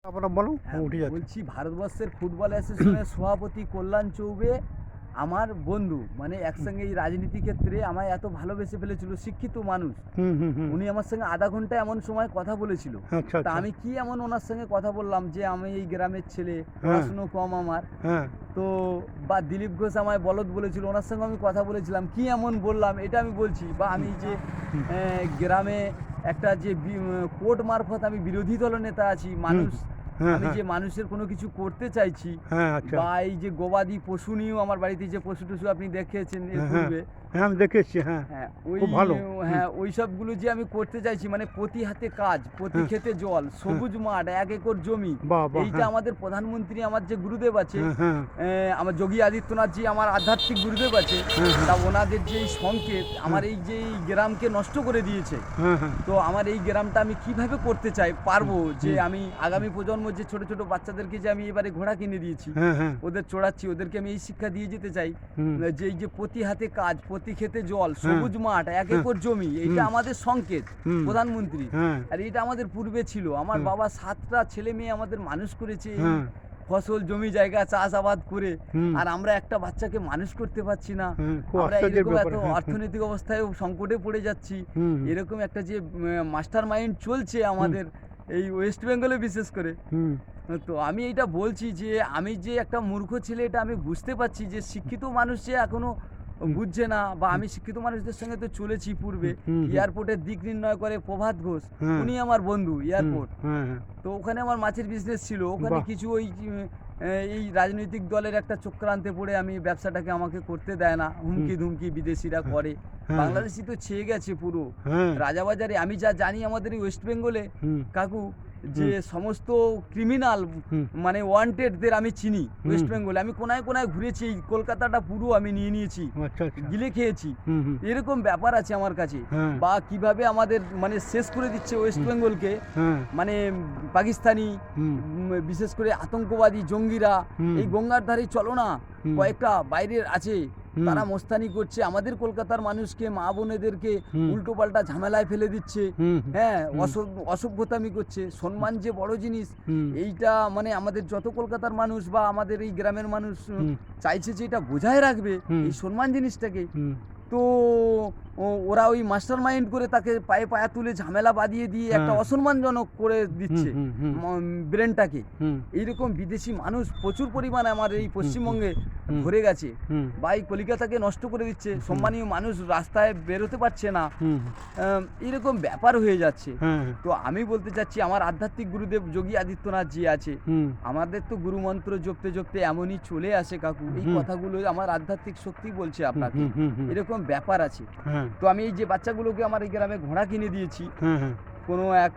আপনারা বলুন, হ্যাঁ, উঠে যাচ্ছে। বলছি ভারতবর্ষের ফুটবল অ্যাসোসিয়েশনের সভাপতি কল্যাণ চৌবে আমার বন্ধু, মানে একসঙ্গে এই রাজনীতি ক্ষেত্রে আমায় এত ভালোবেসে ফেলেছিল। শিক্ষিত মানুষ, হুম হুম হুম। উনি আমার সঙ্গে আধা ঘন্টা এমন সময় কথা বলেছিল। আচ্ছা তা আচ্ছা। আমি কি এমন ওনার সঙ্গে কথা বললাম যে আমি এই গ্রামের ছেলে, হ্যাঁ। পড়াশুনো কম আমার, হ্যাঁ তো বা দিলীপ ঘোষ আমায় বলদ বলেছিল, ওনার সঙ্গে আমি কথা বলেছিলাম, কি এমন বললাম এটা আমি বলছি। বা আমি যে গ্রামে একটা যে কোর্ট মারফত আমি বিরোধী দলনেতা আছি, মানুষ হ্যাঁ আমি হ্যাঁ যে মানুষের কোনো কিছু করতে চাইছি, হ্যাঁ। আচ্ছা। বা এই যে গবাদি পশু নিয়েও আমার বাড়িতে যে পশু টশু আপনি দেখেছেন এর হ্যাঁ হ্যাঁ পূর্বে, হ্যাঁ, আমি দেখেছি। হ্যাঁ, হ্যাঁ ওই, খুব ভালো। হ্যাঁ ওই সবগুলো যে আমি করতে চাইছি, মানে প্রতি হাতে কাজ, প্রতি হ্যাঁ। ক্ষেতে জল, সবুজ মাঠ, 1 একর জমি, বাহ বাহ। এইটা হ্যাঁ আমাদের প্রধানমন্ত্রী আমার যে গুরুদেব আছে, হ্যাঁ হ্যাঁ আমার যোগী আদিত্যনাথজি আমার আধ্যাত্মিক গুরুদেব আছে, হ্যাঁ তা ওনাদের যে এই সংকেত আমার এই যে এই গ্রামকে নষ্ট করে দিয়েছে। হ্যাঁ হ্যাঁ। তো আমার এই গ্রামটা আমি কিভাবে করতে চাই পারবো, যে আমি আগামী প্রজন্ম যে ছোট ছোট বাচ্চাদেরকে যে আমি এবারে ঘোড়া কিনে দিয়েছি, হ্যাঁ হ্যাঁ। ওদের চড়াচ্ছি, ওদেরকে আমি এই শিক্ষা দিয়ে যেতে চাই হুম। যে এই যে প্রতি হাতে কাজ, প্রতি ক্ষেতে জল, সবুজ মাঠ, 1 একর জমি, এইটা আমাদের সংকেত হুম। প্রধানমন্ত্রী। হ্যাঁ আর এটা আমাদের পূর্বে ছিল, আমার বাবা 7টা ছেলে মেয়ে আমাদের মানুষ করেছে এই হ্যাঁ। ফসল জমি জায়গা চাষাবাদ করে, হুম। আর আমরা একটা বাচ্চাকে মানুষ করতে পারছি না। হ্যাঁ, খুব আমরা আশ্চর্যের এরকম ব্যাপার। এত হ্যাঁ, অর্থনৈতিক অবস্থায় সংকটে পড়ে যাচ্ছি। হুম। এরকম একটা যে মাস্টার মাইন্ড চলছে আমাদের এই ওয়েস্ট বেঙ্গলে বিশেষ করে। হুম। তো আমি এইটা বলছি যে আমি যে একটা মূর্খ ছেলে এটা আমি বুঝতে পারছি, যে শিক্ষিত মানুষ যে এখনো বুঝছে না। বা আমি শিক্ষিত মানুষদের সঙ্গে তো চলেছি পূর্বে, হুম, হুম। এয়ারপোর্টের দিক নির্ণয় করে প্রভাত ঘোষ, হ্যাঁ। উনি আমার বন্ধু এয়ারপোর্ট। হ্যাঁ হ্যাঁ। তো ওখানে আমার মাছের বিজনেস ছিল, ওখানে বাহ। কিছু ওই এই রাজনৈতিক দলের একটা চক্রান্তে পড়ে আমি ব্যবসাটাকে আমাকে করতে দেয় না, হুমকি ধুমকি বিদেশিরা করে। হ্যাঁ। বাংলাদেশি তো ছেয়ে গেছে পুরো হ্যাঁ। রাজাবাজারে। আমি যা জানি আমাদের এই ওয়েস্ট বেঙ্গলে হুম। কাকু, যে সমস্ত ক্রিমিনাল হুম। মানে ওয়ান্টেডদের আমি চিনি ওয়েস্ট হুম। বেঙ্গলে। আমি কোনায় কোনায় ঘুরেছি, এই কলকাতাটা পুরো আমি নিয়ে নিয়েছি, আচ্ছা আচ্ছা। গিলে খেয়েছি। হুম হুম। এরকম ব্যাপার আছে আমার কাছে। হ্যাঁ। বা কিভাবে আমাদের মানে শেষ করে দিচ্ছে ওয়েস্ট বেঙ্গলকে, হ্যাঁ। মানে পাকিস্তানি হুম। বিশেষ করে আতঙ্কবাদী জঙ্গিরা হুম। এই গঙ্গার ধারে চলো না, হুম। কয়েকটা বাইরের আছে, হুম। তারা মোস্তানি করছে, আমাদের কলকাতার মানুষকে, মা বোনেদেরকে হুম। উল্টো পাল্টা ঝামেলায় ফেলে দিচ্ছে। হুম। হ্যাঁ, হুম। অসভ্যতামি করছে। সম্মান যে বড় জিনিস, হুম। এইটা মানে আমাদের যত কলকাতার মানুষ বা আমাদের এই গ্রামের মানুষ হুম। চাইছে যে এটা বোঝায় রাখবে হুম। এই সম্মান জিনিসটাকে। হুম। তো ওরা ওই মাস্টার মাইন্ড করে তাকে পায়ে পায়া তুলে ঝামেলা বাঁধিয়ে দিয়ে একটা হ্যাঁ। অসম্মানজনক করে দিচ্ছে হুম, হুম, ব্রেনটাকে। হুম। এইরকম বিদেশি মানুষ প্রচুর পরিমাণে আমার এই পশ্চিমবঙ্গে হুম। ভরে গেছে। হুম। বা এই কলিকাতাকে নষ্ট করে দিচ্ছে, সম্মানীয় মানুষ রাস্তায় বেরোতে পারছে না, হুম। এরকম ব্যাপার হয়ে যাচ্ছে। হ্যাঁ। তো আমি বলতে চাচ্ছি, আমার আধ্যাত্মিক গুরুদেব যোগী আদিত্যনাথ জি আছে, হুম। আমাদের তো গুরুমন্ত্র জপতে জপতে এমনই চলে আসে কাকু, এই হুম। কথাগুলো আমার আধ্যাত্মিক শক্তি বলছে আপনাকে। হুম, হুম, হুম। এরকম ব্যাপার আছে। হ্যাঁ। তো আমি এই যে বাচ্চাগুলোকে আমার এই গ্রামে ঘোড়া কিনে দিয়েছি হ্যাঁ হ্যাঁ। কোনো এক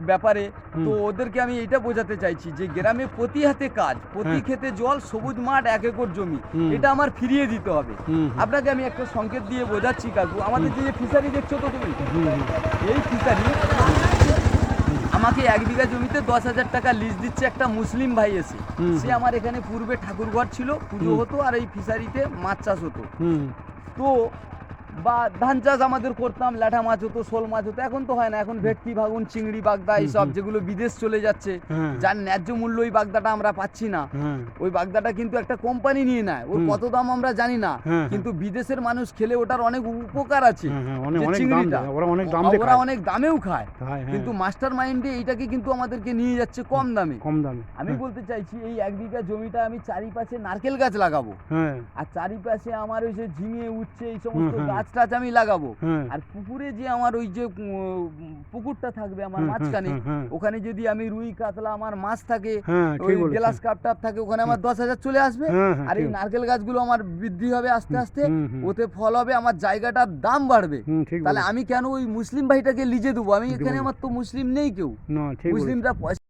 ব্যাপারে, হুম। তো ওদেরকে আমি এইটা বোঝাতে চাইছি যে গ্রামে প্রতি হাতে কাজ, প্রতি হ্যাঁ। ক্ষেতে জল, সবুজ মাঠ, 1 একর জমি, হুম। এটা আমার ফিরিয়ে দিতে হবে। হুম। আপনাকে আমি একটা সংকেত দিয়ে বোঝাচ্ছি কাকু, আমাদের যে ফিশারি দেখছো তো তুমি, হুম। এই ফিশারি আমাকে 1 বিঘা জমিতে 10,000 টাকা লিজ দিচ্ছে একটা মুসলিম ভাই এসে। হুম। সে আমার এখানে পূর্বে ঠাকুরঘর ছিল, পুজো হতো, আর এই ফিশারিতে মাছ চাষ হতো। হুম। তো বা ধান চাষ আমাদের করতাম, ল্যাঠা মাছ হতো, শোল মাছ হতো, এখন তো হয় না, এখন ভেটকি, ভাগুন, চিংড়ি, বাগদা এইসব যেগুলো বিদেশ চলে যাচ্ছে, হ্যাঁ। যার ন্যায্য মূল্য ওই বাগদাটা আমরা পাচ্ছি না। হ্যাঁ। ওই বাগদাটা কিন্তু একটা কোম্পানি নিয়ে নেয়, ওর কত দাম আমরা জানি না, হ্যাঁ। কিন্তু বিদেশের মানুষ খেলে ওটার অনেক উপকার আছে। হ্যাঁ, হ্যাঁ, যে অনেক দাম চিংড়িটা দেয়, ওরা অনেক দাম দিয়ে ওরা খায়। অনেক দামেও খায়, খায়, হ্যাঁ। কিন্তু মাস্টার মাইন্ডে এইটাকে কিন্তু আমাদেরকে নিয়ে যাচ্ছে কম দামে। কম দামে। আমি বলতে চাইছি, এই 1 বিঘা জমিটা আমি চারিপাশে নারকেল গাছ লাগাবো, হ্যাঁ। আর চারিপাশে আমার ওই যে ঝিঙে, উচ্ছে, এই সমস্ত হুম। গাছ টাছ আমি লাগাবো। হ্যাঁ। আর পুকুরে যে আমার ওই যে পুকুরটা থাকবে আমার মাঝখানে, ওখানে যদি আমি রুই কাতলা আমার মাছ থাকে, হ্যাঁ, ওই ঠিক বলেছেন। গ্লাস কাপ টাপ থাকে, ওখানে আমার 10,000 চলে আসবে। হ্যাঁ, হ্যাঁ, আর এই ঠিক। নারকেল গাছগুলো আমার বৃদ্ধি হবে আস্তে আস্তে, হুম। ওতে ফল হবে, আমার জায়গাটার দাম বাড়বে। ঠিক তাহলে বলেছেন। আমি কেন ওই মুসলিম ভাইটাকে লিজে দেবো? আমি এখানে, আমার তো মুসলিম নেই কেউ, না, ঠিক বলেছেন। মুসলিমরা পয়সা